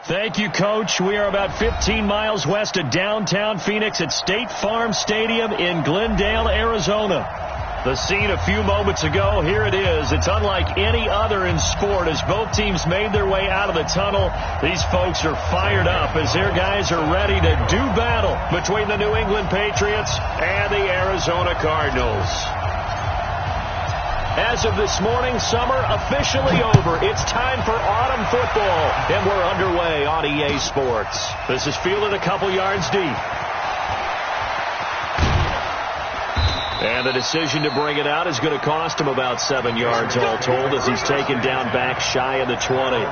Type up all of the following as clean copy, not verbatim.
Thank you, Coach. We are about 15 miles west of downtown Phoenix at State Farm Stadium in Glendale, Arizona. The scene a few moments ago, here it is. It's unlike any other in sport. As both teams made their way out of the tunnel, these folks are fired up as their guys are ready to do battle between the New England Patriots and the Arizona Cardinals. As of this morning, summer officially over. It's time for autumn football, and we're underway on EA Sports. This is fielded a couple yards deep. And the decision to bring it out is going to cost him about 7 yards all told as he's taken down back shy of the 20.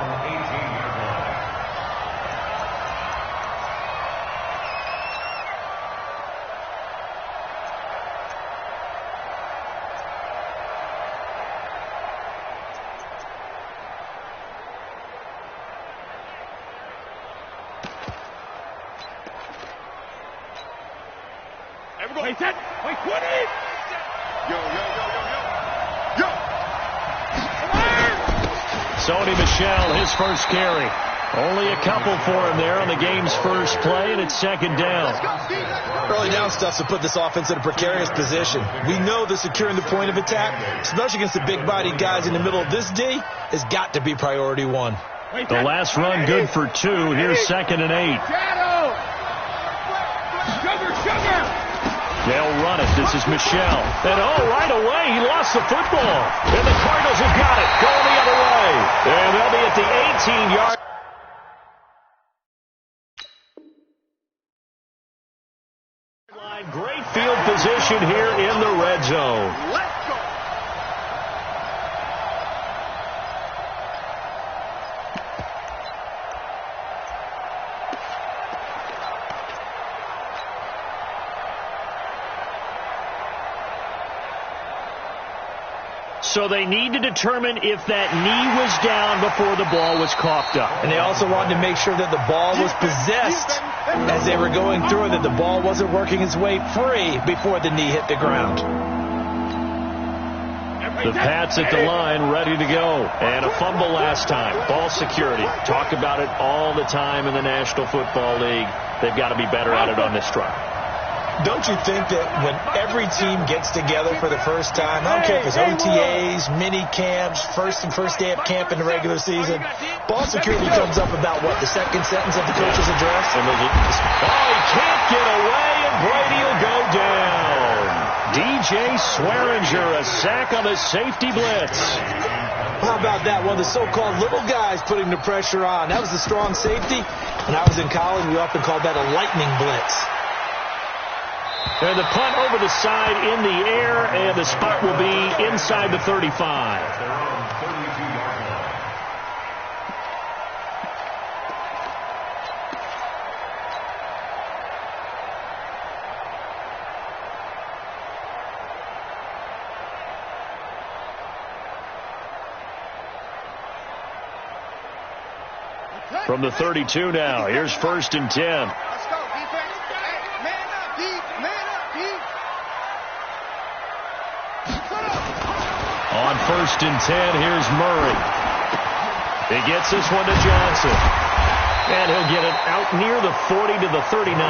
Wait, set. Wait, 20. Yo. Sony Michel, his first carry. Only a couple for him there on the game's first play, and it's second down. Early down stuff to put this offense in a precarious position. We know that securing the point of attack, especially against the big-bodied guys in the middle of this D, has got to be priority one. The last run good for 2. Here's 2nd and 8. Sugar. They'll run it. This is Michel. And, right away, he lost the football. And the Cardinals have got it. Going the other way. And they'll be at the 18-yard. line. Great field position here in the red zone. Let's go. So they need to determine if that knee was down before the ball was coughed up. And they also wanted to make sure that the ball was possessed as they were going through, that the ball wasn't working its way free before the knee hit the ground. The Pats at the line, ready to go. And a fumble last time. Ball security. Talk about it all the time in the National Football League. They've got to be better at it on this drive. Don't you think that when every team gets together for the first time, I don't care if it's OTAs, mini camps, first day of camp in the regular season, ball security comes up about what, the second sentence of the coach's address? He can't get away, and Brady will go down. DJ Swearinger, a sack on the safety blitz. How about that? One of the so-called little guys putting the pressure on. That was the strong safety. When I was in college, we often called that a lightning blitz. And the punt over the side in the air, and the spot will be inside the 35. From the 32 now, here's 1st and 10. Let's go, defense. Hey, man up, deep. Man up, deep. On 1st and 10, here's Murray. He gets this one to Johnson. And he'll get it out near the 40 to the 39.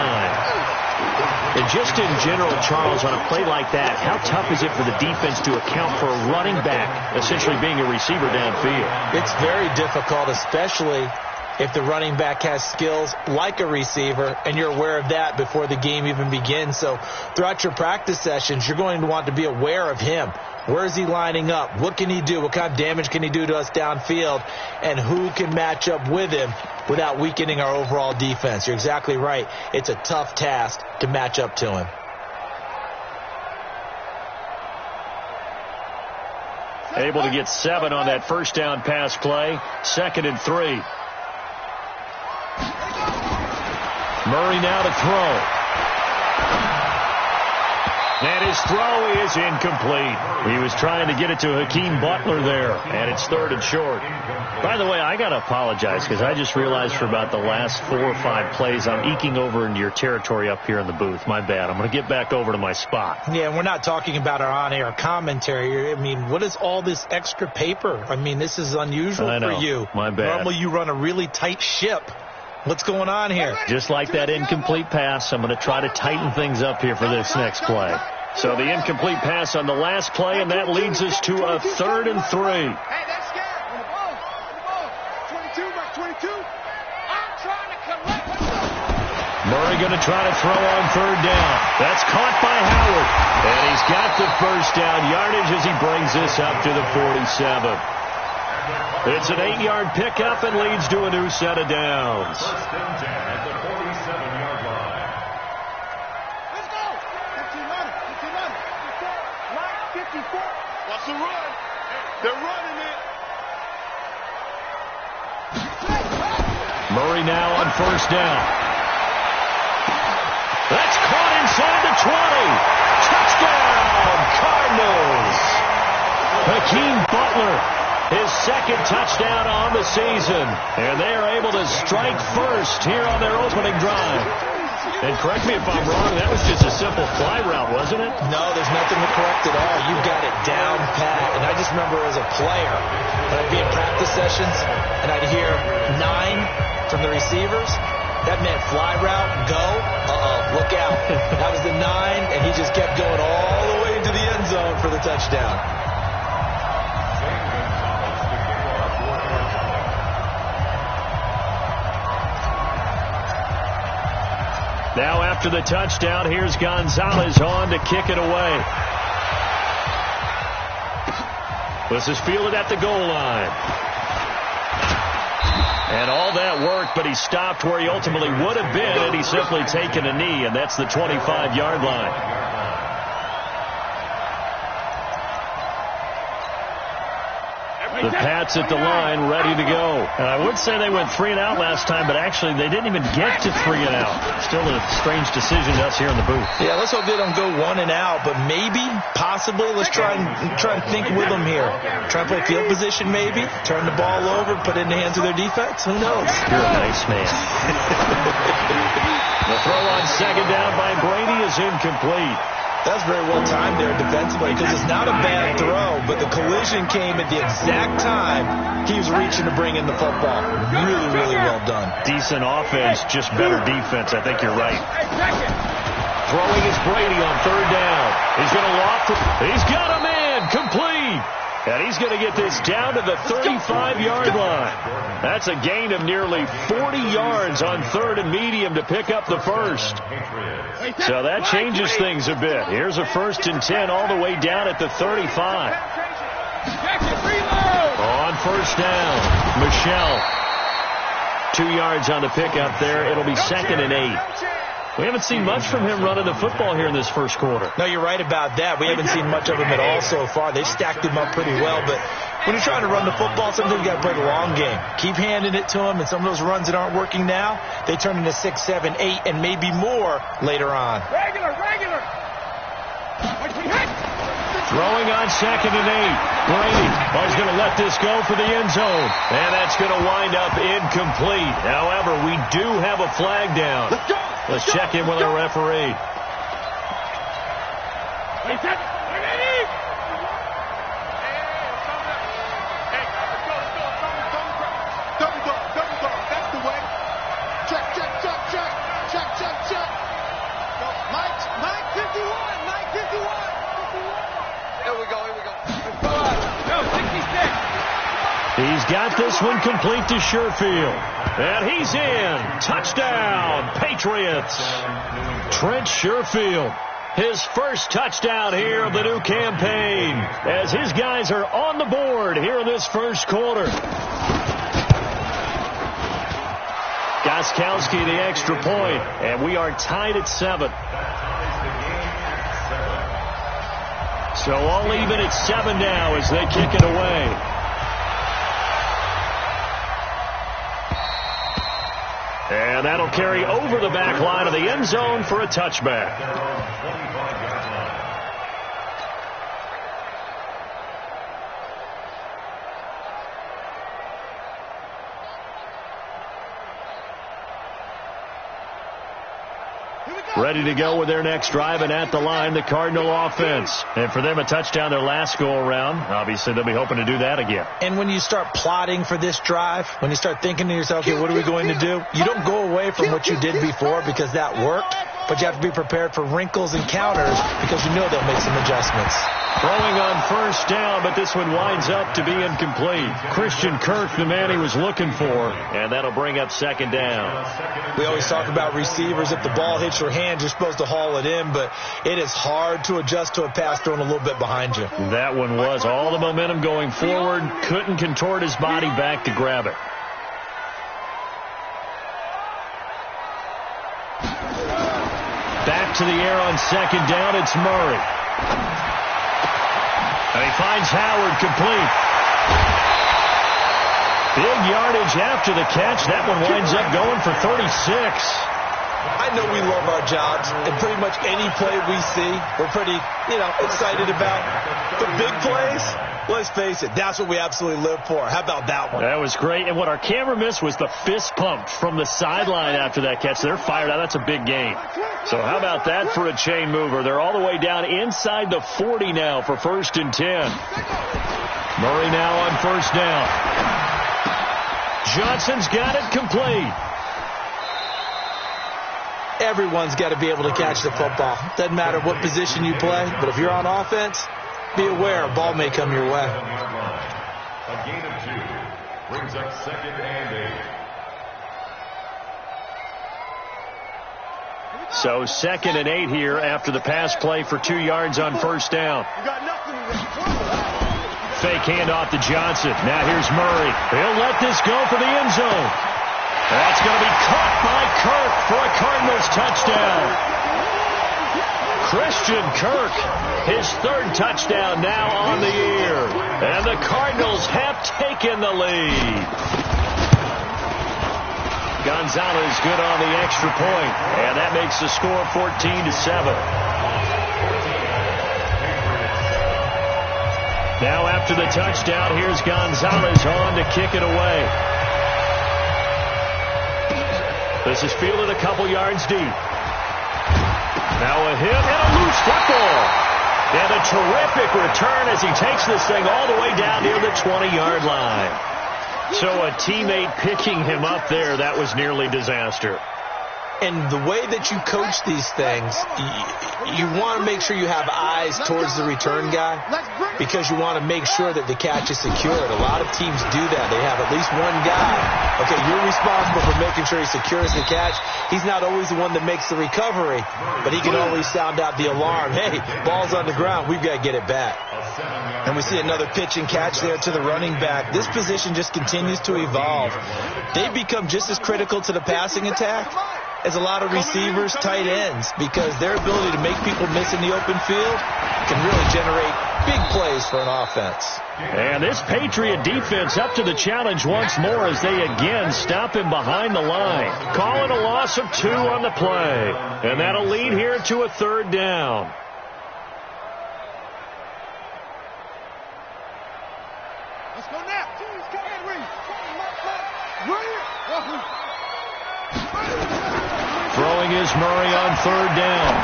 And just in general, Charles, on a play like that, how tough is it for the defense to account for a running back essentially being a receiver downfield? It's very difficult, especially if the running back has skills like a receiver, and you're aware of that before the game even begins. So throughout your practice sessions, you're going to want to be aware of him. Where is he lining up? What can he do? What kind of damage can he do to us downfield? And who can match up with him without weakening our overall defense? You're exactly right. It's a tough task to match up to him. Able to get 7 on that first down pass play. 2nd and 3. Murray now to throw. And his throw is incomplete. He was trying to get it to Hakeem Butler there, and it's 3rd and short. By the way, I got to apologize because I just realized for about the last 4 or 5 plays, I'm eking over into your territory up here in the booth. My bad. I'm going to get back over to my spot. Yeah, we're not talking about our on-air commentary. I mean, what is all this extra paper? I mean, this is unusual for you. My bad. Normally you run a really tight ship. What's going on here? Just like that incomplete pass, I'm going to try to tighten things up here for this next play. So the incomplete pass on the last play, and that leads us to a 3rd and 3. Hey, that's scared. On the ball. 22 by 22. I'm trying to collect. Murray going to try to throw on 3rd down. That's caught by Howard. And he's got the first down yardage as he brings this up to the 47. It's an 8-yard pickup and leads to a new set of downs. First and 10 at the 47-yard line. Let's go. 15 running. 54. Watch the run. They're running it. Murray now on 1st down. That's caught inside the 20. Touchdown, Cardinals. Hakeem Butler, his 2nd touchdown on the season. And they are able to strike first here on their opening drive. And correct me if I'm wrong, that was just a simple fly route, wasn't it? No, there's nothing to correct at all. You've got it down pat. And I just remember as a player, when I'd be in practice sessions, and I'd hear 9 from the receivers. That meant fly route, go, look out. That was the 9, and he just kept going all the way into the end zone for the touchdown. Now after the touchdown, here's Gonzalez on to kick it away. This is fielded at the goal line. And all that worked, but he stopped where he ultimately would have been had he simply taken a knee, and that's the 25-yard line. The Pats at the line, ready to go. And I would say they went 3 and out last time, but actually they didn't even get to 3 and out. Still a strange decision to us here in the booth. Yeah, let's hope they don't go 1 and out, but maybe, possibly, let's try and think with them here. Try and play field position maybe, turn the ball over, put it in the hands of their defense. Who knows? You're a nice man. The throw on 2nd down by Brady is incomplete. That's very well timed there defensively because it's not a bad throw, but the collision came at the exact time he was reaching to bring in the football. Really, really well done. Decent offense, just better defense. I think you're right. Throwing is Brady on 3rd down. He's going to loft it. He's got a man complete. And he's going to get this down to the 35-yard line. That's a gain of nearly 40 yards on 3rd and medium to pick up the first. So that changes things a bit. Here's a 1st and 10 all the way down at the 35. On 1st down, Michelle. 2 yards on the pickup there. It'll be 2nd and 8. We haven't seen much from him running the football here in this first quarter. No, you're right about that. We haven't seen much of him at all so far. They've stacked him up pretty well, but when you're trying to run the football, sometimes you got to play the long game. Keep handing it to him, and some of those runs that aren't working now, they turn into 6, 7, 8, and maybe more later on. Regular. Throwing on 2nd and 8. Brady is going to let this go for the end zone. And that's going to wind up incomplete. However, we do have a flag down. Let's check in with our referee. That's the way. Check. Mike 51. Here we go. No, 66. He's got this one complete to Sherfield. And he's in. Touchdown, Patriots. Trent Sherfield, his first touchdown here of the new campaign, as his guys are on the board here in this first quarter. Gostkowski the extra point, and we are tied at 7. So all even at 7 now as they kick it away. And that'll carry over the back line of the end zone for a touchback. Here we go. ready to go with their next drive, and at the line, the Cardinal offense. And for them, a touchdown their last go-around. Obviously, they'll be hoping to do that again. And when you start plotting for this drive, when you start thinking to yourself, okay, what are we going to do? You don't go away from what you did before because that worked, but you have to be prepared for wrinkles and counters because you know they'll make some adjustments. Throwing on first down, but this one winds up to be incomplete. Christian Kirk, the man he was looking for, and that'll bring up second down. We always talk about receivers. If the ball hits your hand, you're supposed to haul it in, but it is hard to adjust to a pass thrown a little bit behind you. That one was all the momentum going forward. Couldn't contort his body back to grab it. Back to the air on second down. It's Murray. And he finds Howard complete. Big yardage after the catch. That one winds up going for 36. I know we love our jobs, and pretty much any play we see, we're pretty, excited about. The big plays, let's face it, that's what we absolutely live for. How about that one? That was great. And what our camera missed was the fist pump from the sideline after that catch. They're fired out. That's a big gain. So how about that for a chain mover? They're all the way down inside the 40 now for 1st and 10. Murray now on first down. Johnson's got it complete. Everyone's got to be able to catch the football. Doesn't matter what position you play, but if you're on offense, be aware a ball may come your way. A gain of 2 brings up 2nd and 8. So 2nd and 8 here after the pass play for 2 yards on first down. Fake handoff to Johnson. Now here's Murray. He'll let this go for the end zone. That's going to be caught by Kirk for a Cardinals touchdown. Christian Kirk, his 3rd touchdown now on the year. And the Cardinals have taken the lead. Gonzalez good on the extra point, and that makes the score 14-7. Now after the touchdown, here's Gonzalez on to kick it away. This is fielded a couple yards deep. Now a hit and a loose football. And a terrific return as he takes this thing all the way down near the 20-yard line. So a teammate picking him up there, that was nearly disaster. And the way that you coach these things, you want to make sure you have eyes towards the return guy because you want to make sure that the catch is secured. A lot of teams do that. They have at least one guy. Okay, you're responsible for making sure he secures the catch. He's not always the one that makes the recovery, but he can always sound out the alarm. Hey, ball's on the ground. We've got to get it back. And we see another pitch and catch there to the running back. This position just continues to evolve. They've become just as critical to the passing attack as a lot of receivers, tight ends, because their ability to make people miss in the open field can really generate big plays for an offense. And this Patriot defense up to the challenge once more as they again stop him behind the line. Calling a loss of 2 on the play. And that'll lead here to a 3rd down. Let's go now. Throwing is Murray on 3rd down.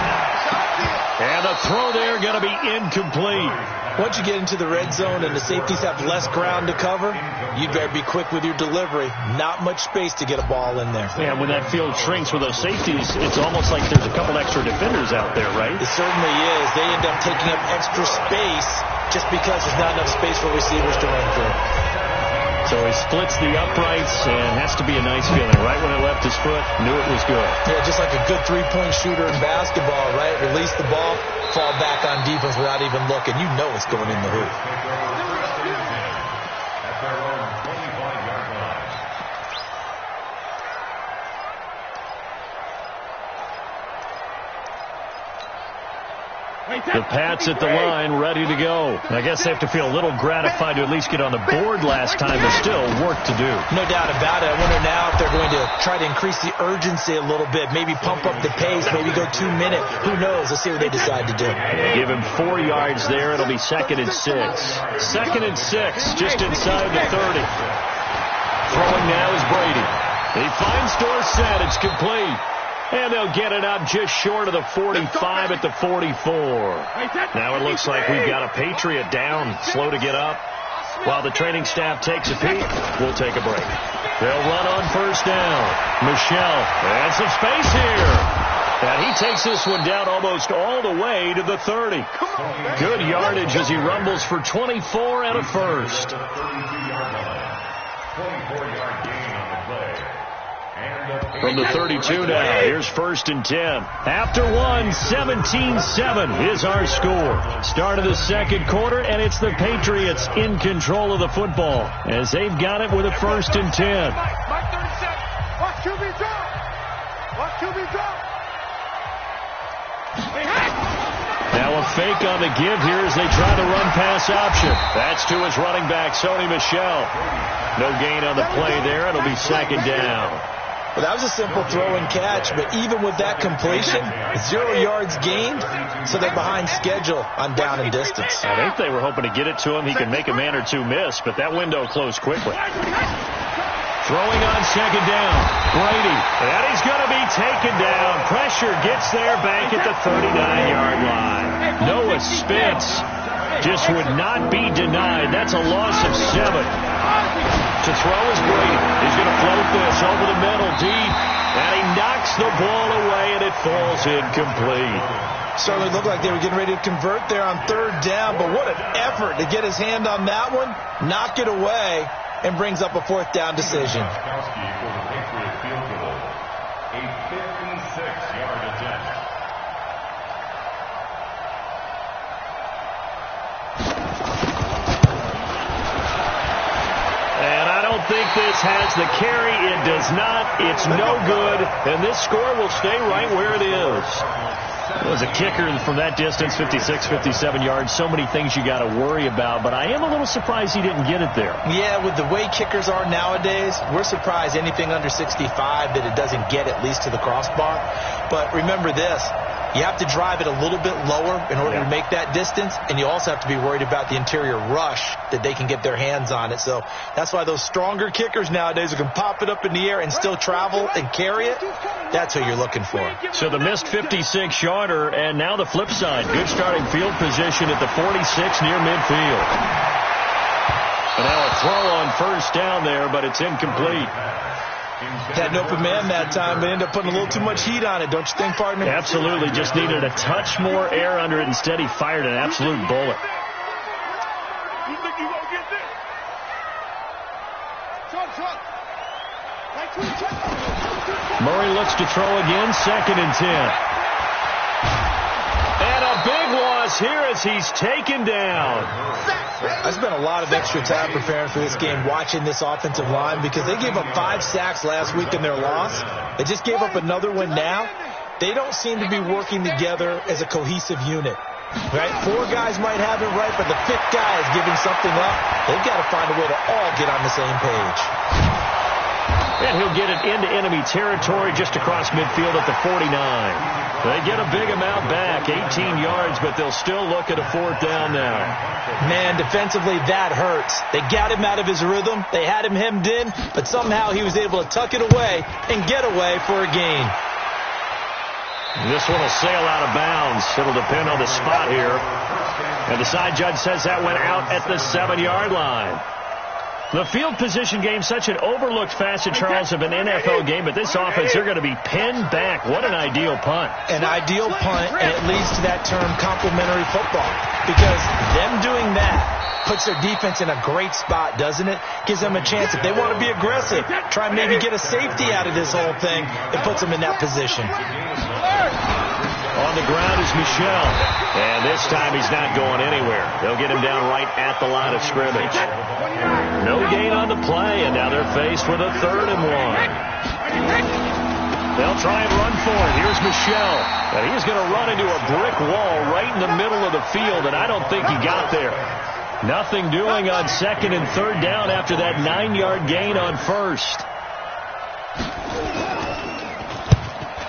And the throw there going to be incomplete. Once you get into the red zone and the safeties have less ground to cover, you better be quick with your delivery. Not much space to get a ball in there. Yeah, when that field shrinks with those safeties, it's almost like there's a couple extra defenders out there, right? It certainly is. They end up taking up extra space just because there's not enough space for receivers to run through. So he splits the uprights, and has to be a nice feeling. Right when it left his foot, knew it was good. Yeah, just like a good three-point shooter in basketball, right? Release the ball, fall back on defense without even looking. You know it's going in the hoop. At their own 25-yard line. The Pats at the line, ready to go. I guess they have to feel a little gratified to at least get on the board last time, but still work to do. No doubt about it. I wonder now if they're going to try to increase the urgency a little bit, maybe pump up the pace, maybe go 2 minute. Who knows? Let's see what they decide to do. Give him 4 yards there. It'll be 2nd and 6. 2nd and 6, just inside the 30. Throwing now is Brady. He finds Dorsett. It's complete. And they'll get it up just short of the 45 at the 44. Now it looks like we've got a Patriot down, slow to get up. While the training staff takes a peek, we'll take a break. They'll run on first down. Michelle, and some space here. And he takes this one down almost all the way to the 30. Good yardage as he rumbles for 24 and a first. 24-yard gain on the play. From the 32 now, here's 1st and 10. After one, 17-7 is our score. Start of the second quarter, and it's the Patriots in control of the football as they've got it with a 1st and 10. Mike 37. Watch QB drop. Watch QB drop. Now a fake on the give here as they try the run-pass option. That's to his running back, Sony Michel. No gain on the play there. It'll be 2nd down. Well, that was a simple throw and catch, but even with that completion, 0 yards gained, so they're behind schedule on down and distance. I think they were hoping to get it to him. He could make a man or two miss, but that window closed quickly. Throwing on 2nd down, Brady, and he's going to be taken down. Pressure gets there back at the 39-yard line. Noah Spence just would not be denied. That's a loss of 7. To throw is Brady. He's going to float this over the middle deep, and he knocks the ball away, and it falls incomplete. Certainly looked like they were getting ready to convert there on 3rd down, but what an effort to get his hand on that one, knock it away, and brings up a 4th down decision. For the Patriot field goal, a 56-yard attempt. And I don't think this has the carry. It does not. It's no good. And this score will stay right where it is. It was a kicker from that distance, 56, 57 yards. So many things you got to worry about. But I am a little surprised he didn't get it there. Yeah, with the way kickers are nowadays, we're surprised anything under 65 that it doesn't get at least to the crossbar. But remember this. You have to drive it a little bit lower in order to make that distance, and you also have to be worried about the interior rush that they can get their hands on it. So that's why those stronger kickers nowadays who can pop it up in the air and still travel and carry it, that's what you're looking for. So the missed 56-yarder, and now the flip side. Good starting field position at the 46 near midfield. And now a throw on first down there, but it's incomplete. Had an open man that time, but ended up putting a little too much heat on it, don't you think, partner? Absolutely. Just needed a touch more air under it. Instead, he fired an absolute bullet. You think you gonna get this? Murray looks to throw again, 2nd and 10. And a big loss here as he's taken down. I spent a lot of extra time preparing for this game, watching this offensive line, because they gave up 5 sacks last week in their loss. They just gave up another one now. They don't seem to be working together as a cohesive unit. Right? 4 guys might have it right, but the 5th guy is giving something up. They've got to find a way to all get on the same page. And he'll get it into enemy territory just across midfield at the 49. They get a big amount back, 18 yards, but they'll still look at a 4th down now. Man, defensively, that hurts. They got him out of his rhythm. They had him hemmed in, but somehow he was able to tuck it away and get away for a gain. This one will sail out of bounds. It'll depend on the spot here. And the side judge says that went out at the 7-yard line. The field position game, such an overlooked facet, Charles, of an NFL game, but this offense, they're going to be pinned back. What an ideal punt. An ideal punt, and it leads to that term complementary football, because them doing that puts their defense in a great spot, doesn't it? Gives them a chance. If they want to be aggressive, try and maybe get a safety out of this whole thing, it puts them in that position. On the ground is Michel. And this time he's not going anywhere. They'll get him down right at the line of scrimmage. No gain on the play, and now they're faced with a 3rd and 1. They'll try and run for it. Here's Michel. And he's going to run into a brick wall right in the middle of the field, and I don't think he got there. Nothing doing on 2nd and 3rd down after that 9-yard gain on 1st.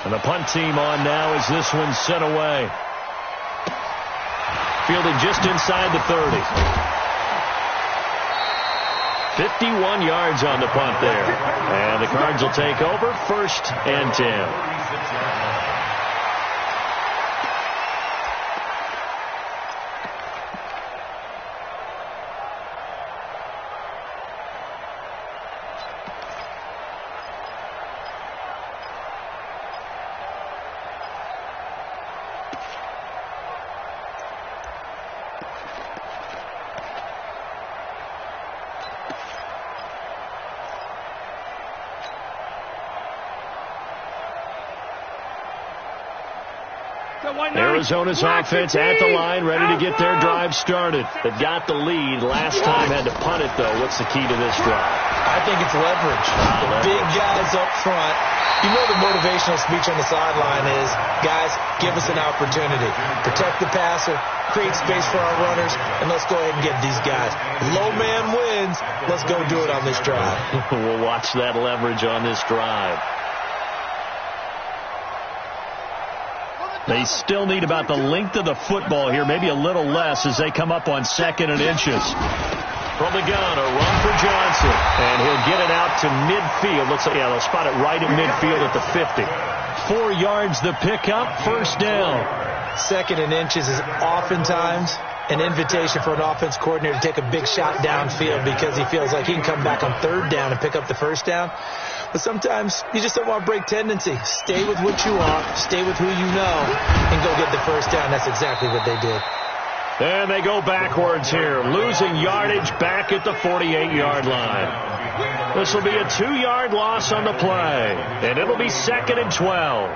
And the punt team on now as this one's sent away. Fielded just inside the 30. 51 yards on the punt there. And the Cards will take over 1st and 10. Arizona's offense at the line, ready to get their drive started. They've got the lead. Last time had to punt it, though. What's the key to this drive? I think it's leverage. The big guys up front. You know the motivational speech on the sideline is, guys, give us an opportunity. Protect the passer, create space for our runners, and let's go ahead and get these guys. Low man wins. Let's go do it on this drive. We'll watch that leverage on this drive. They still need about the length of the football here, maybe a little less as they come up on 2nd and inches. From the gun, a run for Johnson, and he'll get it out to midfield. Looks like, yeah, they'll spot it right at midfield at the 50. 4 yards the pickup, 1st down. 2nd and inches is oftentimes an invitation for an offense coordinator to take a big shot downfield because he feels like he can come back on 3rd down and pick up the 1st down. But sometimes you just don't want to break tendency. Stay with what you want, stay with who you know, and go get the 1st down. That's exactly what they did. And they go backwards here, losing yardage back at the 48-yard line. This will be a 2-yard loss on the play, and it'll be 2nd and 12.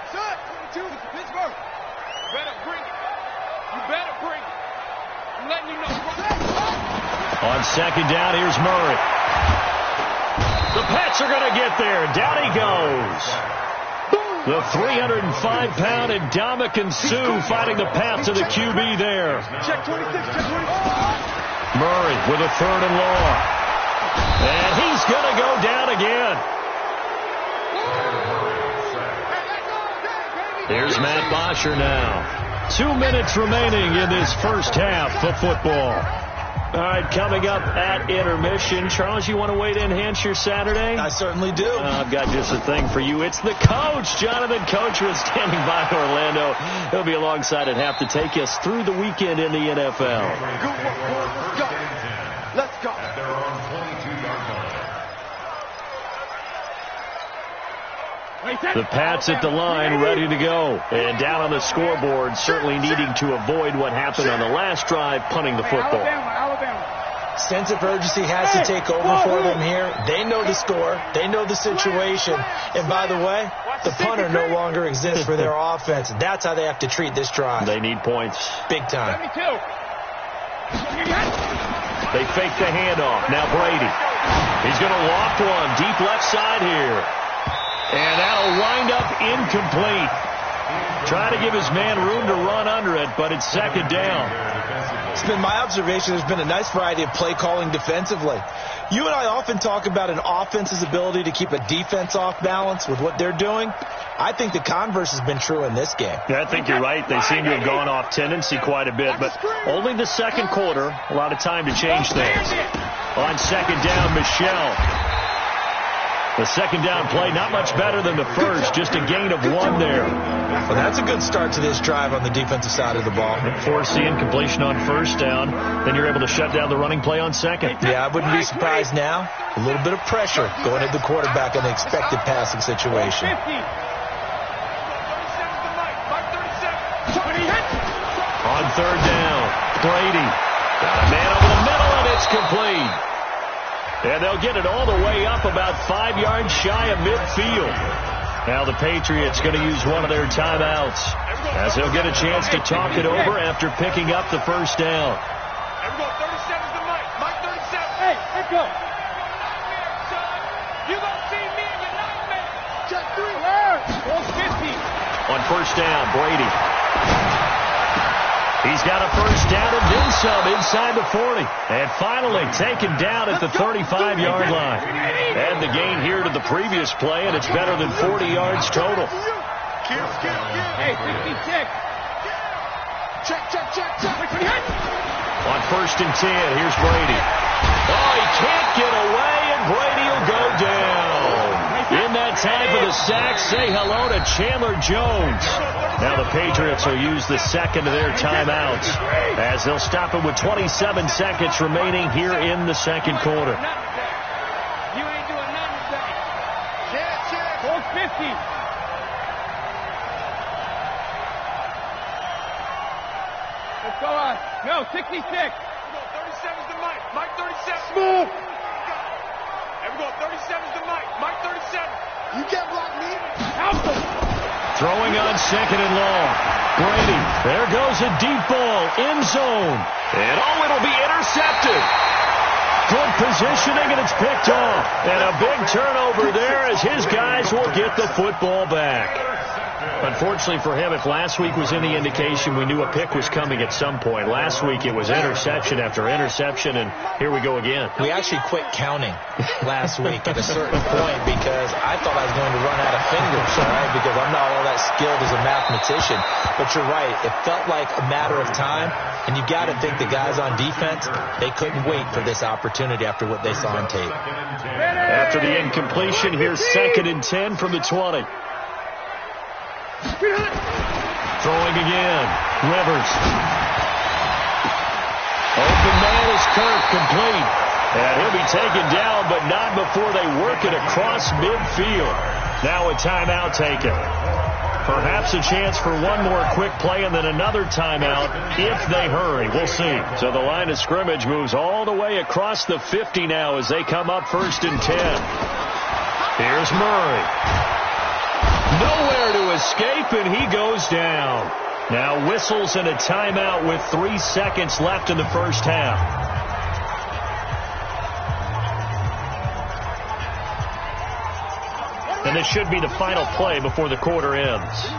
Son, 22, Pittsburgh. You better bring it. You better bring it. I'm letting you know. On 2nd down, here's Murray. The Pats are going to get there. Down he goes. The 305-pound Ndamukong Suh fighting the path to the QB there. Check 26, check 26. Murray with a 3rd and long. And he's going to go down again. Here's Matt Bosher now. 2 minutes remaining in this first half of football. All right, coming up at intermission. Charles, you want to wait to enhance your Saturday? I certainly do. I've got just a thing for you. It's the coach, Jonathan Coachman, standing by Orlando. He'll be alongside at half to take us through the weekend in the NFL. Good work, boys. Let's go. Let's go. At their own 22-yard line. The Pats at the line, ready to go. And down on the scoreboard, certainly needing to avoid what happened on the last drive, punting the football. Sense of urgency has to take over for them here. They know the score. They know the situation. And by the way, the punter no longer exists for their offense. That's how they have to treat this drive. They need points. Big time. They fake the handoff. Now Brady. He's going to loft one deep left side here. And that'll wind up incomplete. Trying to give his man room to run under it, but it's 2nd down. It's been my observation there's been a nice variety of play calling defensively. You and I often talk about an offense's ability to keep a defense off balance with what they're doing. I think the converse has been true in this game. Yeah, I think you're right. They seem to have gone off tendency quite a bit, but only the 2nd quarter, a lot of time to change things. On 2nd down, Michelle. The 2nd down play, not much better than the first, just a gain of 1 there. Well, that's a good start to this drive on the defensive side of the ball. Force the incompletion on 1st down, then you're able to shut down the running play on 2nd. Yeah, I wouldn't be surprised now. A little bit of pressure going at the quarterback in the expected passing situation. On 3rd down, Brady. Got a man over the middle, and it's complete. And they'll get it all the way up about 5 yards shy of midfield. Now the Patriots going to use one of their timeouts as they'll get a chance to talk it over after picking up the 1st down. Everyone, 37's the Mike. Mike 37. Hey, let's go. You gonna see me in your nightmare. Check 3. Where? 50. On 1st down, Brady. He's got a 1st down and then some inside the 40. And finally taken down at the 35-yard line. And the gain here to the previous play, and it's better than 40 yards total. Hey, 66. Check. On 1st and 10, here's Brady. Oh, he can't get away, and Brady will go down. In that time for the sack, say hello to Chandler Jones. Now the Patriots will use the second of their timeouts as they'll stop it with 27 seconds remaining here in the second quarter. You ain't doing nothing today. Hold 50. Let's go on. No, 66. 37's the Mike. Mike 37. Smooth. And we go 37's the Mike. Mike 37. You can't block me. Help him. Throwing on 2nd and long. Brady. There goes a deep ball. End zone. And it'll be intercepted. Good positioning, and it's picked off. And a big turnover there as his guys will get the football back. Unfortunately for him, if last week was any indication, we knew a pick was coming at some point. Last week it was interception after interception, and here we go again. We actually quit counting last week at a certain point because I thought I was going to run out of fingers, all right, because I'm not all that skilled as a mathematician. But you're right. It felt like a matter of time, and you got to think the guys on defense, they couldn't wait for this opportunity after what they saw on tape. After the incompletion, here's 2nd and 10 from the 20. Throwing again. Rivers. Open man is Kirk, complete. And he'll be taken down, but not before they work it across midfield. Now a timeout taken. Perhaps a chance for one more quick play and then another timeout if they hurry. We'll see. So the line of scrimmage moves all the way across the 50 now as they come up 1st and 10. Here's Murray. Nowhere to escape, and he goes down. Now whistles and a timeout with 3 seconds left in the first half. And this should be the final play before the quarter ends.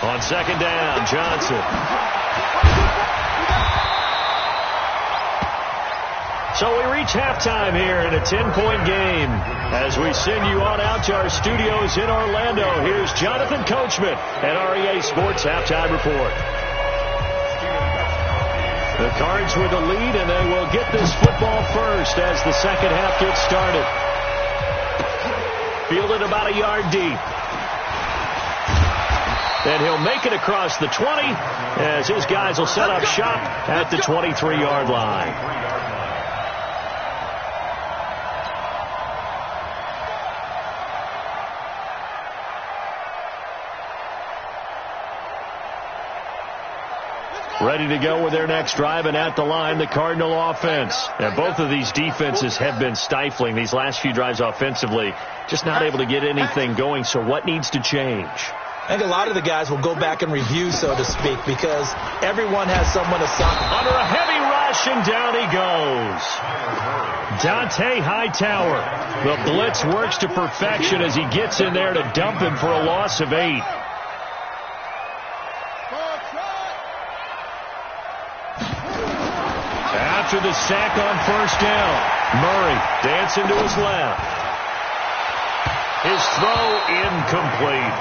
On 2nd down, Johnson. So we reach halftime here in a 10-point game. As we send you on out to our studios in Orlando, here's Jonathan Coachman at REA Sports Halftime Report. The Cards with the lead, and they will get this football first as the second half gets started. Fielded about a yard deep. And he'll make it across the 20 as his guys will set up shop at the 23-yard line. Ready to go with their next drive, and at the line, the Cardinal offense. And both of these defenses have been stifling these last few drives offensively, just not able to get anything going. So what needs to change? I think a lot of the guys will go back and review, so to speak, because everyone has someone assigned. Under a heavy rush, and down he goes. Dante Hightower. The blitz works to perfection as he gets in there to dump him for a loss of 8. After the sack on 1st down, Murray dancing to his left. His throw incomplete.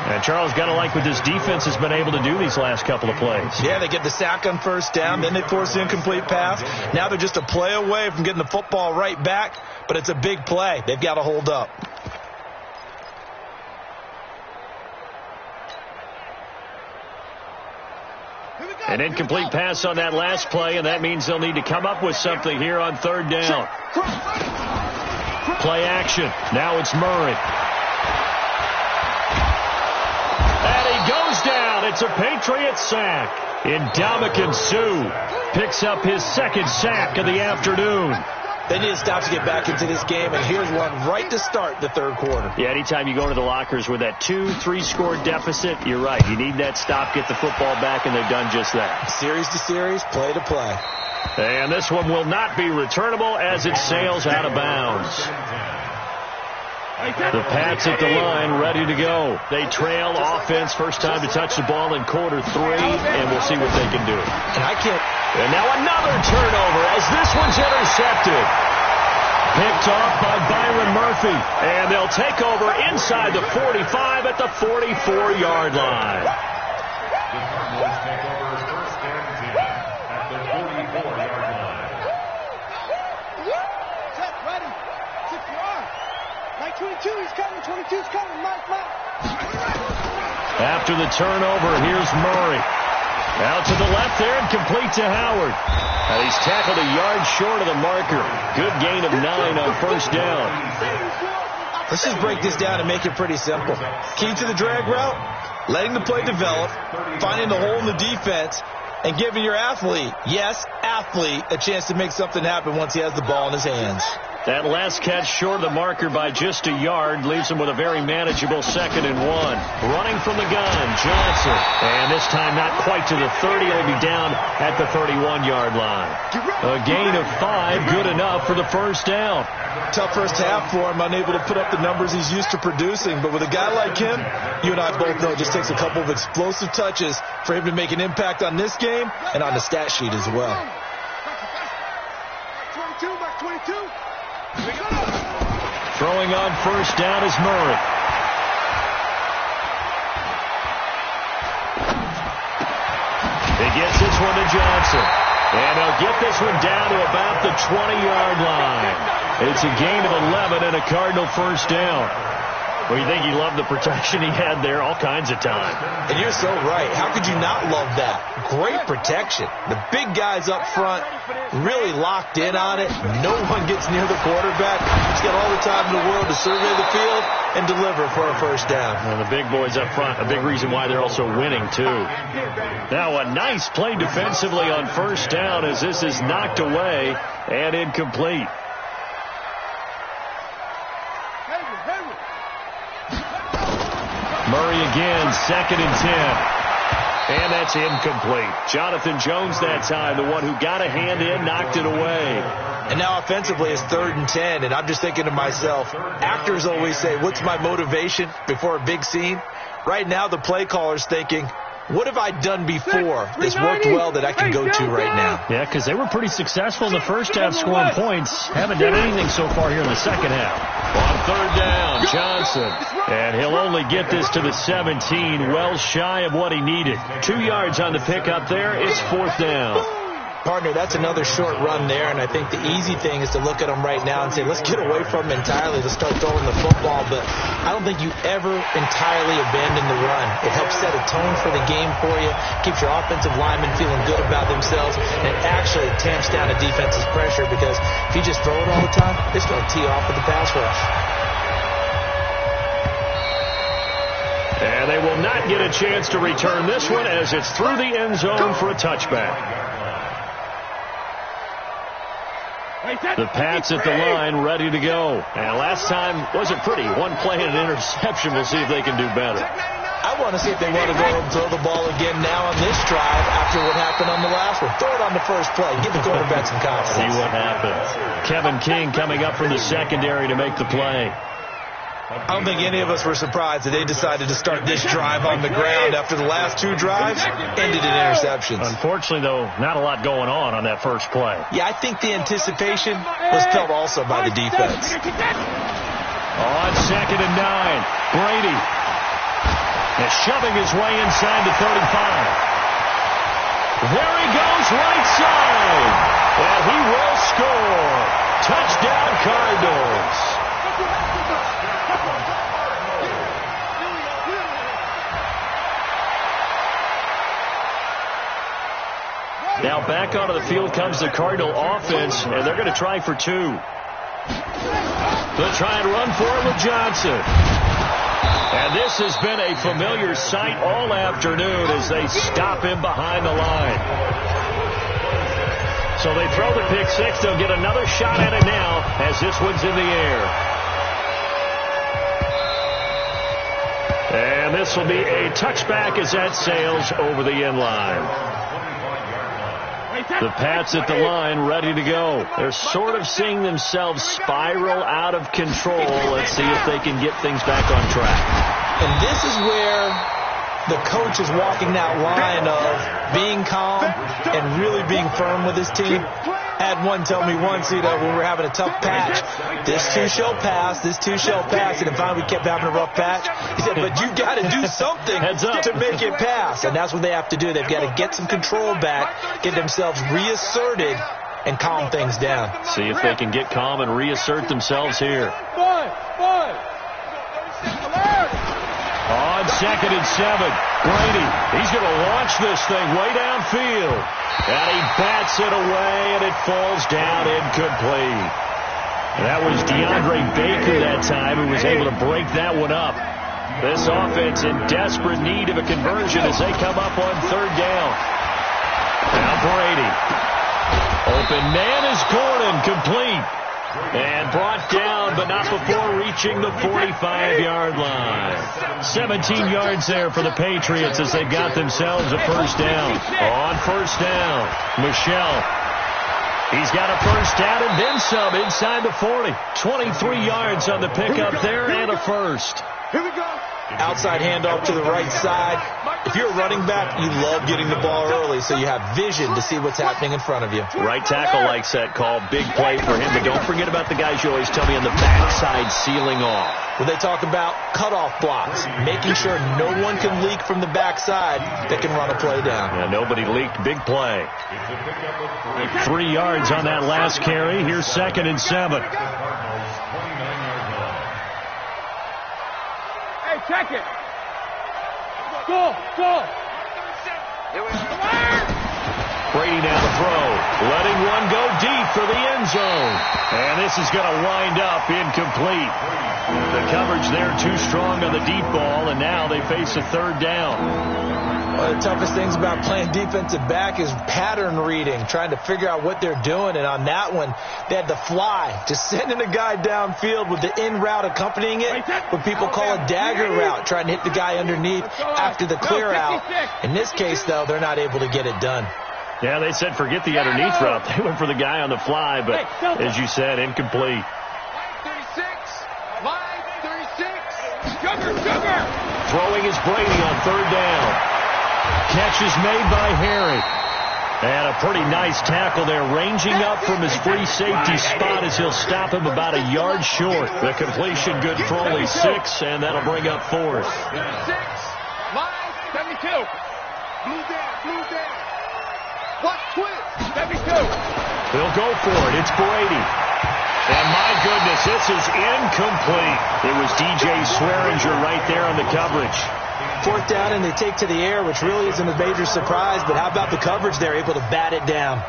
And Charles, got to like what this defense has been able to do these last couple of plays. Yeah, they get the sack on 1st down, then they force the incomplete pass. Now they're just a play away from getting the football right back, but it's a big play. They've got to hold up. An incomplete pass on that last play, and that means they'll need to come up with something here on 3rd down. Play action. Now it's Murray. And he goes down. It's a Patriot sack. Ndamukong Suh picks up his 2nd sack of the afternoon. They need to stop to get back into this game, and here's one right to start the 3rd quarter. Yeah, anytime you go into the lockers with that 2-3 score deficit, you're right. You need that stop, get the football back, and they've done just that. Series to series, play to play. And this one will not be returnable as it sails out of bounds. The Pats at the line, ready to go. They trail offense, first time to touch the ball in quarter 3, and we'll see what they can do. And I can't. And now another turnover as this one's intercepted. Picked off by Byron Murphy. And they'll take over inside the 45 at the 44-yard line. The Cardinals take over first and 10 at the 44-yard line. Set, ready. 6-yard. Mike 22, he's coming. 22's coming. Mike. After the turnover, here's Murray. Out to the left there and complete to Howard. And he's tackled a yard short of the marker. Good gain of 9 on first down. Let's just break this down and make it pretty simple. Key to the drag route, letting the play develop, finding the hole in the defense, and giving your athlete, a chance to make something happen once he has the ball in his hands. That last catch short of the marker by just a yard leaves him with a very manageable 2nd and 1. Running from the gun, Johnson. And this time not quite to the 30. He'll be down at the 31-yard line. A gain of 5, good enough for the first down. Tough first half for him, unable to put up the numbers he's used to producing. But with a guy like him, you and I both know it just takes a couple of explosive touches for him to make an impact on this game and on the stat sheet as well. 22, Mike 22. Throwing on first down is Murray. He gets this one to Johnson. And he'll get this one down to about the 20-yard line. It's a gain of 11 and a Cardinal first down. Well, you think he loved the protection he had there all kinds of time. And you're so right. How could you not love that? Great protection. The big guys up front really locked in on it. No one gets near the quarterback. He's got all the time in the world to survey the field and deliver for a first down. And the big boys up front, a big reason why they're also winning, too. Now, a nice play defensively on first down as this is knocked away and incomplete. Murray again, 2nd and 10. And that's incomplete. Jonathan Jones that time, the one who got a hand in, knocked it away. And now offensively it's 3rd and 10, and I'm just thinking to myself, actors always say, what's my motivation before a big scene? Right now the play caller's thinking, what have I done before that's worked well that I can go to right now? Yeah, because they were pretty successful in the first half scoring points. Haven't done anything so far here in the second half. On 3rd down, Johnson. And he'll only get this to the 17, well shy of what he needed. 2 yards on the pickup there. It's 4th down. Partner, that's another short run there, and I think the easy thing is to look at him right now and say, let's get away from him entirely. Let's start throwing the football, but I don't think you ever entirely abandon the run. It helps set a tone for the game for you, keeps your offensive linemen feeling good about themselves, and it actually tamps down a defense's pressure because if you just throw it all the time, it's going to tee off with the pass rush. And they will not get a chance to return this one as it's through the end zone for a touchback. The Pats at the line, ready to go. And last time wasn't pretty. One play and an interception. We'll see if they can do better. I want to see if they want to go and throw the ball again now on this drive after what happened on the last one. Throw it on the first play. Give the quarterback some confidence. See what happens. Kevin King coming up from the secondary to make the play. I don't think any of us were surprised that they decided to start this drive on the ground after the last 2 drives ended in interceptions. Unfortunately, though, not a lot going on that first play. Yeah, I think the anticipation was felt also by the defense. On 2nd and 9, Brady is shoving his way inside the 35. There he goes, right side. And he will score. Touchdown, Cardinals. Now back onto the field comes the Cardinal offense, and they're going to try for 2. They'll try and run for it with Johnson. And this has been a familiar sight all afternoon as they stop him behind the line. So they throw the pick 6. They'll get another shot at it now as this one's in the air. And this will be a touchback as that sails over the end line. The Pats at the line, ready to go. They're sort of seeing themselves spiral out of control. Let's see if they can get things back on track. And this is where the coach is walking that line of being calm and really being firm with his team. had one tell me once, when we were having a tough patch, this too shall pass, this too shall pass. And finally we kept having a rough patch. He said, but you got to do something to make it pass. And that's what they have to do. They've got to get some control back, get themselves reasserted, and calm things down. See if they can get calm and reassert themselves here. On 2nd and 7, Brady, he's going to launch this thing way downfield. And he bats it away, and it falls down incomplete. That was DeAndre Baker that time who was able to break that one up. This offense in desperate need of a conversion as they come up on 3rd down. Now Brady. Open man is Gordon, complete. And brought down, but not before reaching the 45-yard line. 17 yards there for the Patriots as they got themselves a 1st down. On 1st down, Michelle. He's got a 1st down and then some inside the 40. 23 yards on the pickup there and a 1st. Here we go. Outside handoff to the right side. If you're a running back, you love getting the ball early so you have vision to see what's happening in front of you. Right tackle likes that call. Big play for him. But don't forget about the guys you always tell me on the backside sealing off. When they talk about cutoff blocks, making sure no one can leak from the backside that can run a play down. Yeah, nobody leaked. Big play. 3 yards on that last carry. Here's 2nd and 7. Hey, check it. Go. Brady now to throw. Letting one go deep for the end zone. And this is going to wind up incomplete. The coverage there too strong on the deep ball, and now they face a 3rd down. One of the toughest things about playing defensive back is pattern reading, trying to figure out what they're doing. And on that one, they had the fly, just sending a guy downfield with the in route accompanying it, what people call a dagger route, trying to hit the guy underneath after the clear out. In this case, though, they're not able to get it done. Yeah, they said forget the underneath route. They went for the guy on the fly, but as you said, incomplete. Line 36. Sugar. Throwing is Brady on 3rd down. Catch is made by Harry. And a pretty nice tackle there, ranging up from his free safety spot as he'll stop him about a yard short. The completion good for only 6, and that'll bring up 4th. 36. Line 72. Blue down. What twist? 72. They'll go for it. It's Brady. And my goodness, this is incomplete. It was DJ Swearinger right there on the coverage. 4th down, and they take to the air, which really isn't a major surprise, but how about the coverage? They're able to bat it down.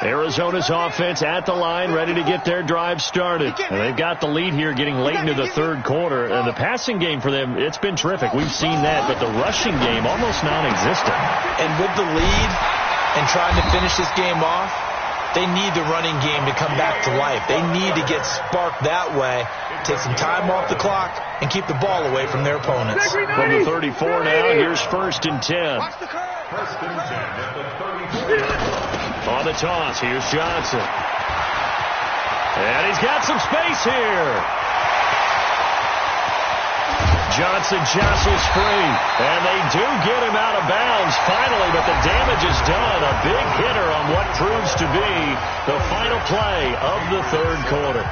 Arizona's offense at the line, ready to get their drive started. And they've got the lead here getting late into the 3rd quarter. And the passing game for them, it's been terrific. We've seen that, but the rushing game almost non-existent. And with the lead and trying to finish this game off, they need the running game to come back to life. They need to get sparked that way, take some time off the clock, and keep the ball away from their opponents. From the 34 now, here's 1st and 10. On the toss, here's Johnson. And he's got some space here. Johnson jostles free, and they do get him out of bounds finally, but the damage is done. A big hitter on what proves to be the final play of the 3rd quarter.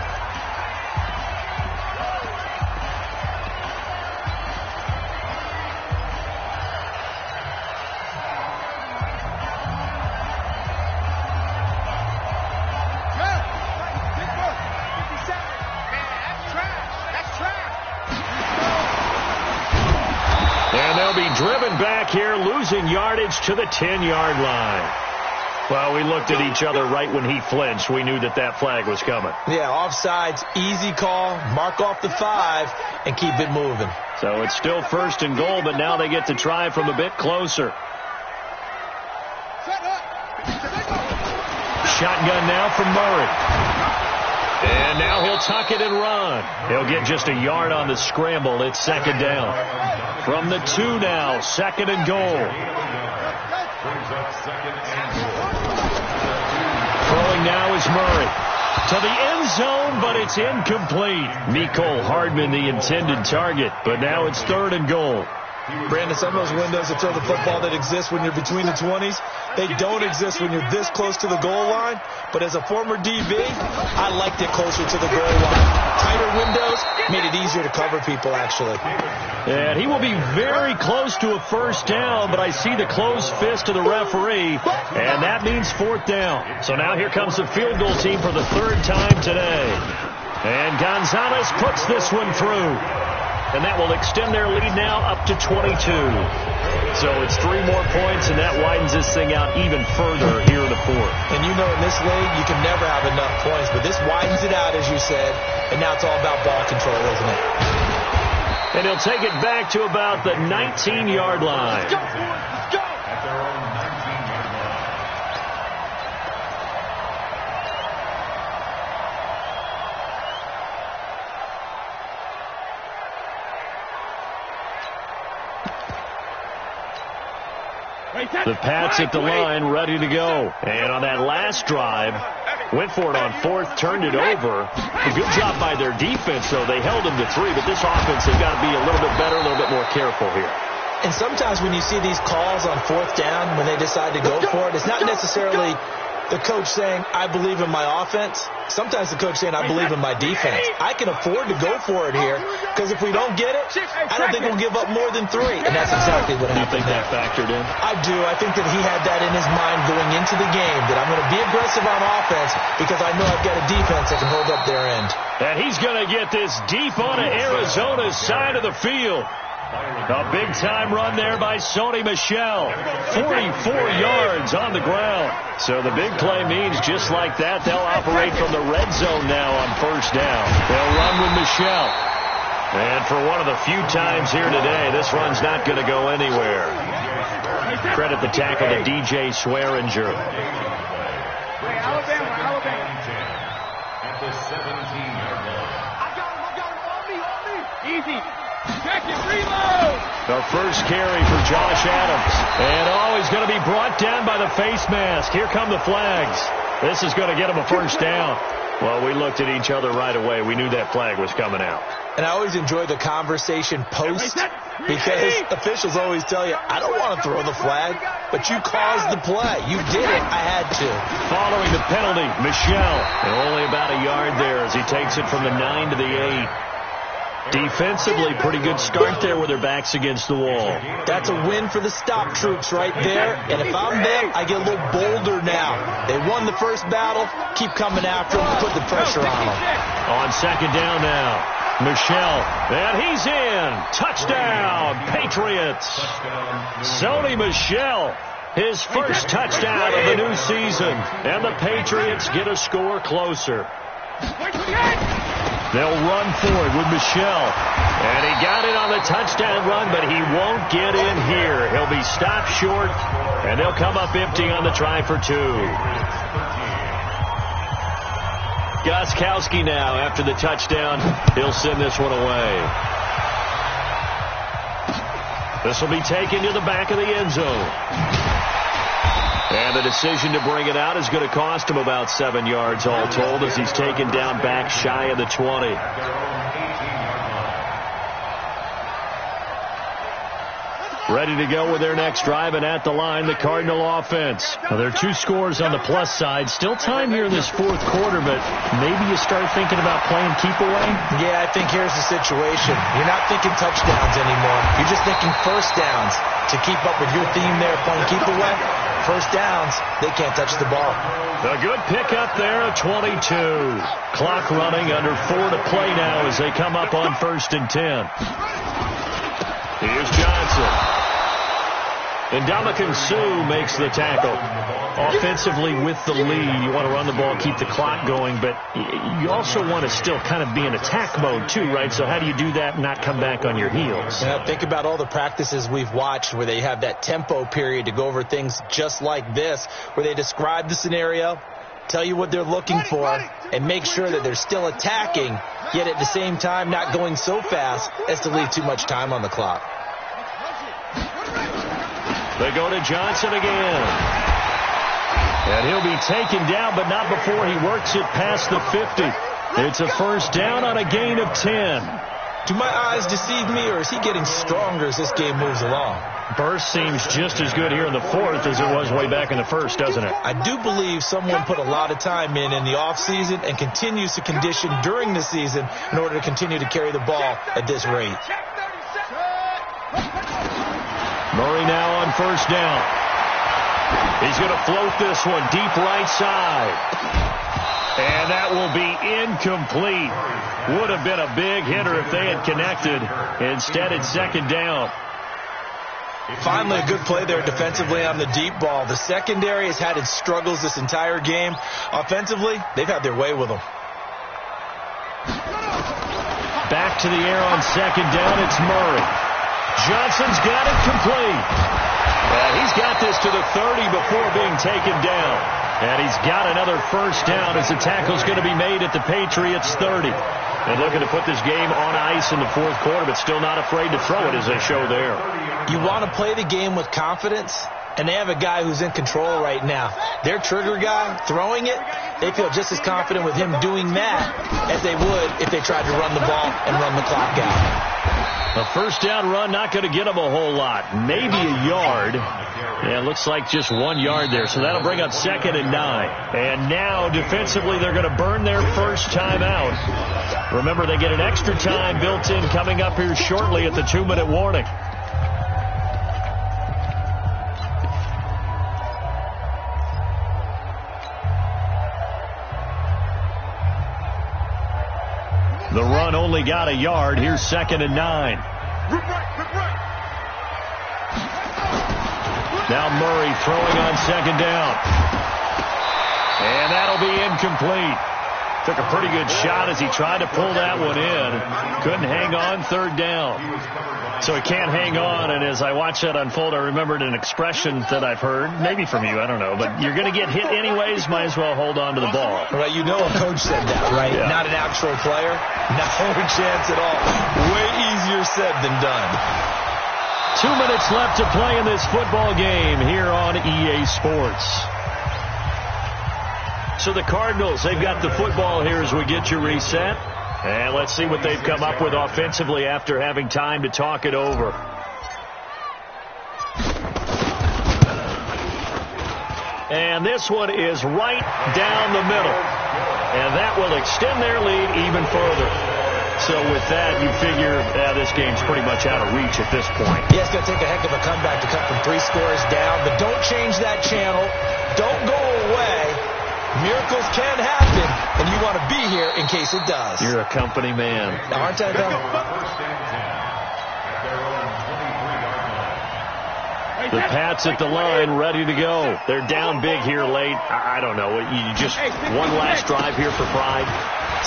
Driven back here, losing yardage to the 10-yard line. Well, we looked at each other right when he flinched. We knew that that flag was coming. Yeah, offsides, easy call, mark off the 5, and keep it moving. So it's still 1st and goal, but now they get to try from a bit closer. Shotgun now from Murray. And now he'll tuck it and run. He'll get just a yard on the scramble. It's 2nd down. From the 2 now, 2nd and goal. Throwing now is Murray. To the end zone, but it's incomplete. Mecole Hardman, the intended target, but now it's 3rd and goal. Brandon, some of those windows to throw the football that exist when you're between the 20s, they don't exist when you're this close to the goal line. But as a former DB, I liked it closer to the goal line. Tighter windows made it easier to cover people, actually. And he will be very close to a first down, but I see the closed fist of the referee, and that means fourth down. So now here comes the field goal team for the third time today. And Gonzalez puts this one through. And that will extend their lead now up to 22. So it's 3 more points, and that widens this thing out even further here in the fourth. And you know in this league, you can never have enough points, but this widens it out, as you said, and now it's all about ball control, isn't it? And he'll take it back to about the 19-yard line. Let's go, boys. Let's go. At their own 19-yard line. The Pats at the line, ready to go. And on that last drive, went for it on fourth, turned it over. A good job by their defense, though. They held them to 3, but this offense has got to be a little bit better, a little bit more careful here. And sometimes when you see these calls on fourth down, when they decide to go for it, it's not necessarily the coach saying, I believe in my offense. Sometimes the coach saying, I believe in my defense. I can afford to go for it here, because if we don't get it, I don't think we'll give up more than 3. And that's exactly what happened. Do you think that factored in? I do. I think that he had that in his mind going into the game, that I'm going to be aggressive on offense because I know I've got a defense that can hold up their end. And he's going to get this deep onto Arizona's side of the field. A big-time run there by Sony Michel. 44 yards on the ground. So the big play means just like that, they'll operate from the red zone now on first down. They'll run with Michel. And for one of the few times here today, this run's not going to go anywhere. Credit the tackle to DJ Swearinger. Alabama. At the 17-yard line. I got him. On me. Easy. Check it, reload. The first carry for Josh Adams. And he's going to be brought down by the face mask. Here come the flags. This is going to get him a first down. Well, we looked at each other right away. We knew that flag was coming out. And I always enjoy the conversation post, because officials always tell you, I don't want to throw the flag, but you caused the play. You did it. I had to. Following the penalty, Michel. And only about a yard there as he takes it from the 9 to the 8. Defensively, pretty good start there with their backs against the wall. That's a win for the stop troops right there. And if I'm them, I get a little bolder now. They won the first battle. Keep coming after them. Put the pressure on them. On second down now, Michel. And he's in. Touchdown, Patriots. Sony Michel, his first touchdown of the new season. And the Patriots get a score closer. They'll run for it with Michel. And he got it on the touchdown run, but he won't get in here. He'll be stopped short, and they'll come up empty on the try for 2. Gostkowski now, after the touchdown, he'll send this one away. This will be taken to the back of the end zone. And the decision to bring it out is going to cost him about 7 yards all told, as he's taken down back shy of the 20. Ready to go with their next drive, and at the line, the Cardinal offense. Now, there are 2 scores on the plus side. Still time here in this fourth quarter, but maybe you start thinking about playing keep away? Yeah, I think here's the situation. You're not thinking touchdowns anymore. You're just thinking first downs. To keep up with your theme there, playing keep away, first downs, they can't touch the ball. A good pickup there at 22. Clock running, under 4 to play now as they come up on 1st and 10. Here's Johnson. And Ndamukong Suh makes the tackle. Offensively with the lead, you want to run the ball, keep the clock going, but you also want to still kind of be in attack mode too, right? So how do you do that and not come back on your heels? Yeah, think about all the practices we've watched where they have that tempo period to go over things just like this, where they describe the scenario, tell you what they're looking for, and make sure that they're still attacking, yet at the same time not going so fast as to leave too much time on the clock. They go to Johnson again. And he'll be taken down, but not before he works it past the 50. It's a first down on a gain of 10. Do my eyes deceive me, or is he getting stronger as this game moves along? Burst seems just as good here in the fourth as it was way back in the first, doesn't it? I do believe someone put a lot of time in the offseason and continues to condition during the season in order to continue to carry the ball at this rate. Murray now on first down. He's going to float this one deep right side. And that will be incomplete. Would have been a big hitter if they had connected. Instead, it's second down. Finally, a good play there defensively on the deep ball. The secondary has had its struggles this entire game. Offensively, they've had their way with them. Back to the air on second down. It's Murray. Johnson's got it complete. And he's got this to the 30 before being taken down. And he's got another first down as the tackle's going to be made at the Patriots 30. And looking to put this game on ice in the fourth quarter, but still not afraid to throw it as they show there. You want to play the game with confidence, and they have a guy who's in control right now. Their trigger guy throwing it, they feel just as confident with him doing that as they would if they tried to run the ball and run the clock out. A first down run, not going to get them a whole lot. Maybe a yard. Yeah, it looks like just 1 yard there. So that'll bring up 2nd and 9. And now, defensively, they're going to burn their first time out. Remember, they get an extra time built in coming up here shortly at the 2-minute warning. The run only got a yard. Here's 2nd and 9. Now Murray throwing on second down. And that'll be incomplete. Took a pretty good shot as he tried to pull that one in. Couldn't hang on, third down. So he can't hang on, and as I watched that unfold, I remembered an expression that I've heard, maybe from you, I don't know, but you're going to get hit anyways, might as well hold on to the ball. Right, you know a coach said that, right? Yeah. Not an actual player. Not a chance at all. Way easier said than done. 2 minutes left to play in this football game here on EA Sports. So the Cardinals, they've got the football here as we get you reset. And let's see what they've come up with offensively after having time to talk it over. And this one is right down the middle. And that will extend their lead even further. So with that, you figure this game's pretty much out of reach at this point. Yeah, it's going to take a heck of a comeback to cut from 3 scores down. But don't change that channel. Don't go away. Miracles can happen, and you want to be here in case it does. You're a company man. Aren't I, though? The Pats at the line, ready to go. They're down big here late. I don't know. You just one last drive here for pride.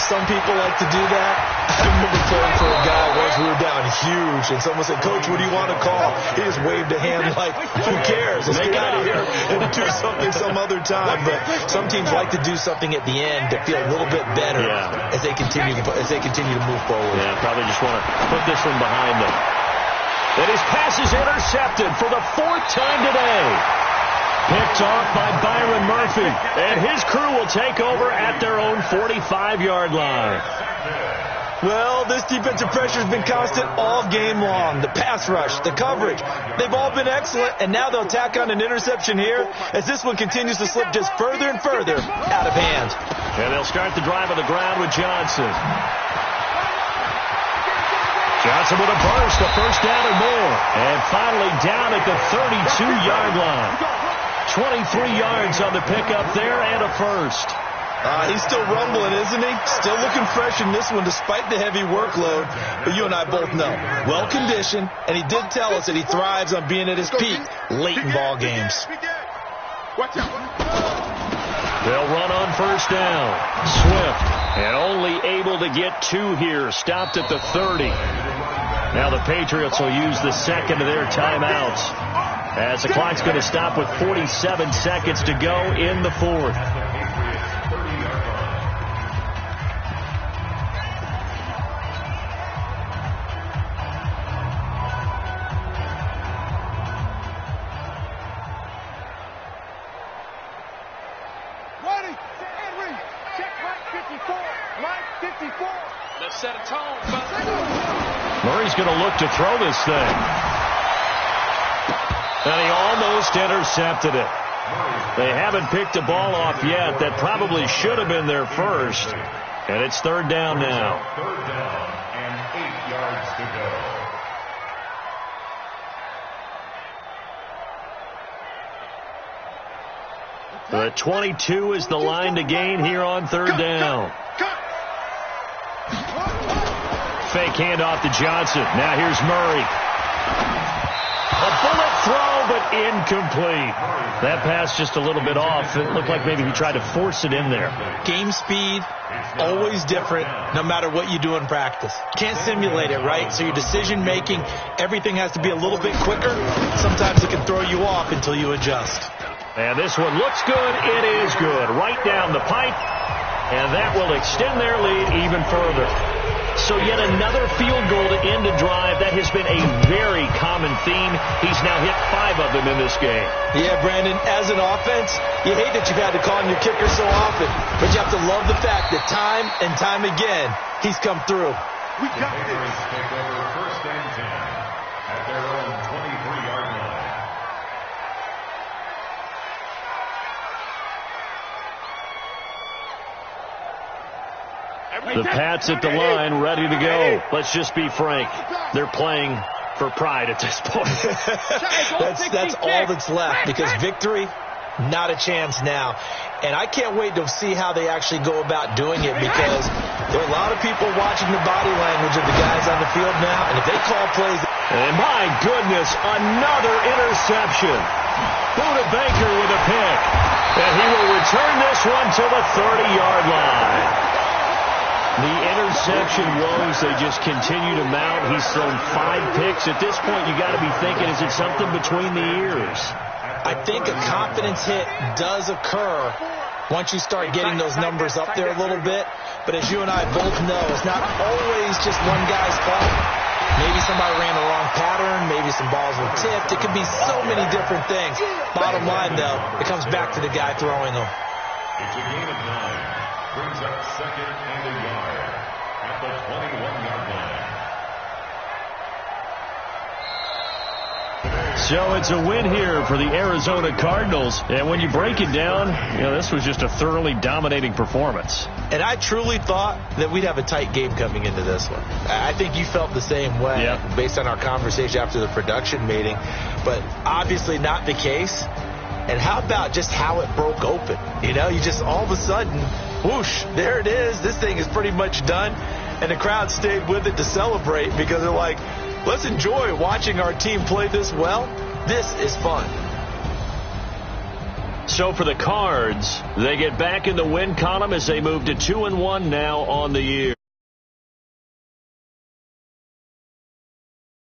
Some people like to do that. I remember playing for a guy once. We were down huge, and someone said, "Coach, what do you want to call?" He just waved a hand like, "Who cares? Let's get out of here and do something some other time." But some teams like to do something at the end to feel a little bit better as they continue to move forward. Yeah, probably just want to put this one behind them. And his pass is intercepted for the 4th time today. Picked off by Byron Murphy. And his crew will take over at their own 45-yard line. Well, this defensive pressure has been constant all game long. The pass rush, the coverage, they've all been excellent, and now they'll tack on an interception here as this one continues to slip just further and further out of hand. And they'll start the drive on the ground with Johnson. Johnson with a burst, a first down or more. And finally down at the 32-yard line. 23 yards on the pickup there and a first. He's still rumbling, isn't he? Still looking fresh in this one despite the heavy workload. But you and I both know, well-conditioned, and he did tell us that he thrives on being at his peak late in ball games. They'll run on first down. Swift, and only able to get 2 here. Stopped at the 30. Now the Patriots will use the second of their timeouts, as the clock's going to stop with 47 seconds to go in the fourth. Check right 54. Right 54. Let's set a tone, fellas. Murray's going to look to throw this thing. And he almost intercepted it. They haven't picked the ball off yet. That probably should have been their first. And it's third down now. Third down and 8 yards to go. The 22 is the line to gain here on third down. Fake handoff to Johnson. Now here's Murray. A bullet throw, but incomplete. That pass just a little bit off. It looked like maybe he tried to force it in there. Game speed, always different, no matter what you do in practice. Can't simulate it, right? So your decision making, everything has to be a little bit quicker. Sometimes it can throw you off until you adjust. And this one looks good. It is good. Right down the pipe. And that will extend their lead even further. So yet another field goal to end a drive. That has been a very common theme. He's now hit 5 of them in this game. Yeah, Brandon, as an offense, you hate that you've had to call on your kicker so often. But you have to love the fact that time and time again, he's come through. We got this. Take over first and 10 at their own 23-yard line. The Pats at the line, ready to go. Let's just be frank. They're playing for pride at this point. that's all that's left, because victory, not a chance now. And I can't wait to see how they actually go about doing it, because there are a lot of people watching the body language of the guys on the field now, and if they call plays... And my goodness, another interception. Buda Baker with a pick. And he will return this one to the 30-yard line. The interception woes, they just continue to mount. He's thrown 5 picks. At this point, you got to be thinking, is it something between the ears? I think a confidence hit does occur once you start getting those numbers up there a little bit. But as you and I both know, it's not always just one guy's fault. Maybe somebody ran the wrong pattern. Maybe some balls were tipped. It could be so many different things. Bottom line, though, it comes back to the guy throwing them. It's a gain of 9. Brings up second and a yard at the 21-yard line. So it's a win here for the Arizona Cardinals. And when you break it down, this was just a thoroughly dominating performance. And I truly thought that we'd have a tight game coming into this one. I think you felt the same way based on our conversation after the production meeting. But obviously not the case. And how about just how it broke open? You just all of a sudden, whoosh, there it is. This thing is pretty much done. And the crowd stayed with it to celebrate, because they're like, let's enjoy watching our team play this well. This is fun. So for the Cards, they get back in the win column as they move to 2-1 now on the year.